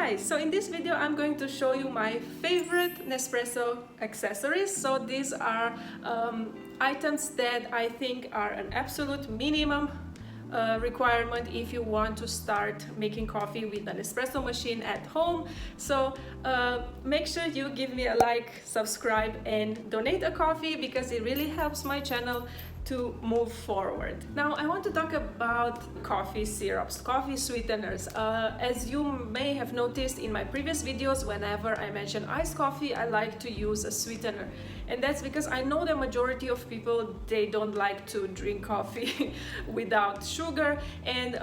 Hi, so in this video I'm going to show you my favorite Nespresso accessories. So these are items that I think are an absolute minimum requirement if you want to start making coffee with an espresso machine at home. So make sure you give me a like, subscribe and donate a coffee because it really helps my channel to move forward. Now I want to talk about coffee syrups, coffee sweeteners. As you may have noticed in my previous videos, whenever I mention iced coffee, I like to use a sweetener. And that's because I know the majority of people, they don't like to drink coffee without sugar. And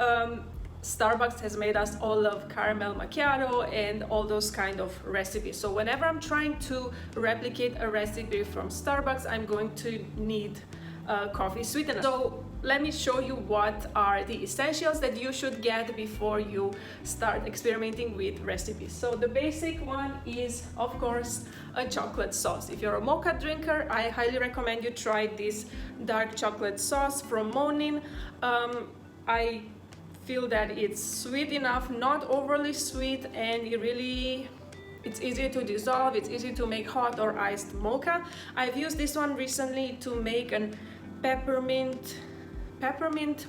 Starbucks has made us all love caramel macchiato and all those kind of recipes. So whenever I'm trying to replicate a recipe from Starbucks, I'm going to need coffee sweetener. So let me show you what are the essentials that you should get before you start experimenting with recipes. So the basic one is, of course, a chocolate sauce. If you're a mocha drinker, I highly recommend you try this dark chocolate sauce from Monin. I feel that it's sweet enough, not overly sweet, and it's easy to dissolve, it's easy to make hot or iced mocha. I've used this one recently to make an peppermint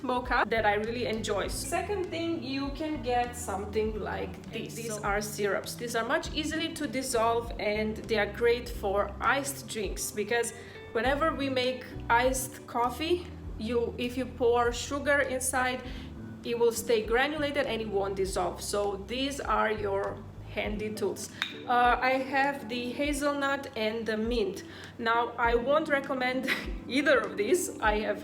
mocha that I really enjoy. Second thing, you can get something like this. These are syrups. These are much easily to dissolve and they are great for iced drinks because whenever we make iced coffee, if you pour sugar inside, it will stay granulated and it won't dissolve. So these are your handy tools. I have the hazelnut and the mint. Now I won't recommend either of these. I have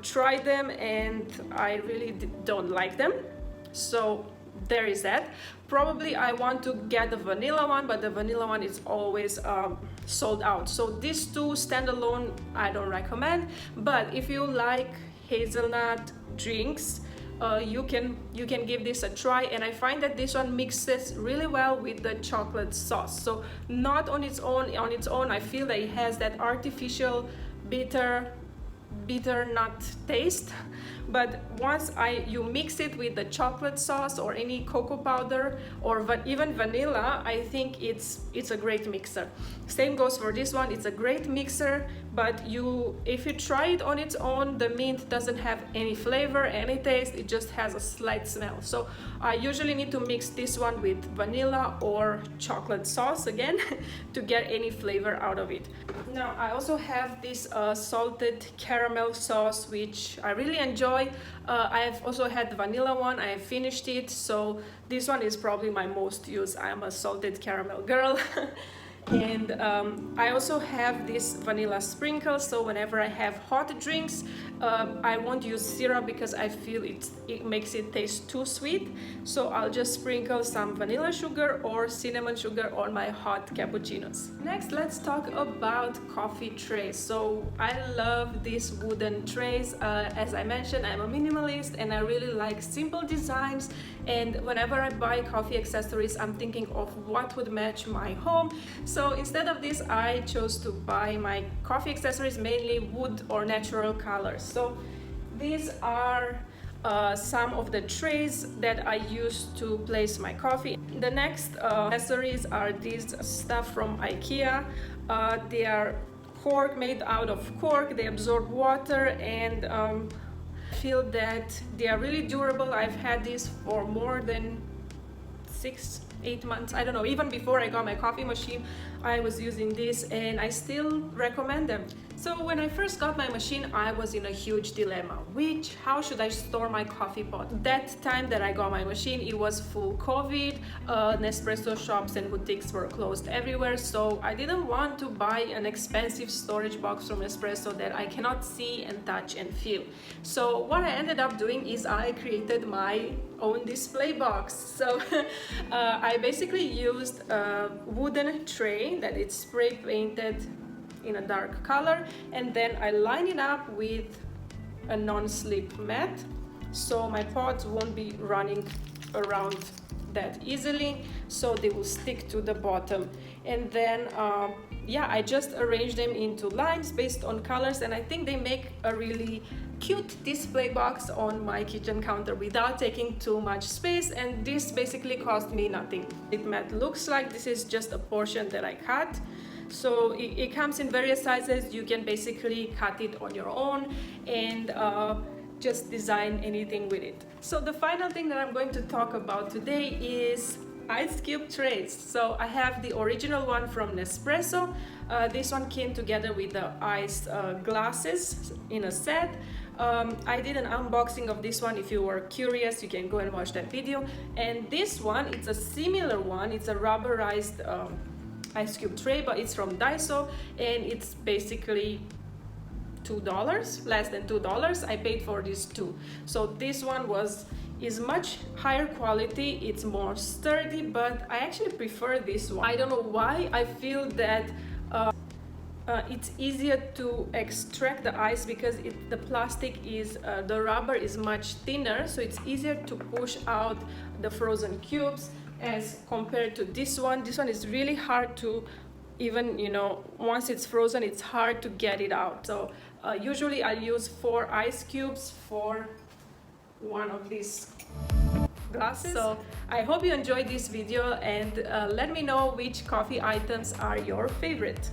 tried them and I really don't like them. So there is that. Probably I want to get the vanilla one, but the vanilla one is always sold out. So these two standalone I don't recommend. But if you like hazelnut drinks, you can give this a try, and I find that this one mixes really well with the chocolate sauce. So not on its own, I feel that it has that artificial bitter nut taste, but once you mix it with the chocolate sauce or any cocoa powder or even vanilla, I think it's a great mixer. Same goes for this one. It's a great mixer, but if you try it on its own, the mint doesn't have any flavor, any taste, it just has a slight smell. So I usually need to mix this one with vanilla or chocolate sauce again to get any flavor out of it. Now I also have this salted caramel sauce, which I really enjoy. I have also had the vanilla one. I have finished it, so this one is probably my most used. I'm a salted caramel girl. And I also have this vanilla sprinkle, so whenever I have hot drinks, I won't use syrup because I feel it makes it taste too sweet. So I'll just sprinkle some vanilla sugar or cinnamon sugar on my hot cappuccinos. Next, let's talk about coffee trays. So I love these wooden trays. As I mentioned, I'm a minimalist and I really like simple designs. And whenever I buy coffee accessories, I'm thinking of what would match my home. So instead of this, I chose to buy my coffee accessories mainly wood or natural colors. So these are some of the trays that I use to place my coffee. The next accessories are these stuff from IKEA. They are made out of cork. They absorb water and feel that they are really durable. I've had these for more than 6-8 months. I don't know, even before I got my coffee machine, I was using this and I still recommend them. So when I first got my machine, I was in a huge dilemma. How should I store my coffee pot? That time that I got my machine, it was full COVID. Nespresso shops and boutiques were closed everywhere. So I didn't want to buy an expensive storage box from Nespresso that I cannot see and touch and feel. So what I ended up doing is I created my own display box. So I basically used a wooden tray that is spray painted in a dark color, and then I line it up with a non-slip mat so my pods won't be running around that easily, so they will stick to the bottom. And then yeah, I just arranged them into lines based on colors, and I think they make a really cute display box on my kitchen counter without taking too much space. And this basically cost me nothing. It mat looks like this is just a portion that I cut. So it comes in various sizes. You can basically cut it on your own and just design anything with it. So the final thing that I'm going to talk about today is ice cube trays. So I have the original one from Nespresso. This one came together with the ice glasses in a set. I did an unboxing of this one. If you were curious, you can go and watch that video. And this one, it's a similar one. It's a rubberized ice cube tray, but it's from Daiso, and it's basically $2, less than $2. I paid for these two. So this one is much higher quality, it's more sturdy, but I actually prefer this one. I don't know why. I feel that it's easier to extract the ice because the plastic is, the rubber is much thinner, so it's easier to push out the frozen cubes as compared to this one. This one is really hard to even, you know, once it's frozen, it's hard to get it out. So usually I use 4 ice cubes for one of these glasses. So I hope you enjoyed this video, and let me know which coffee items are your favorite.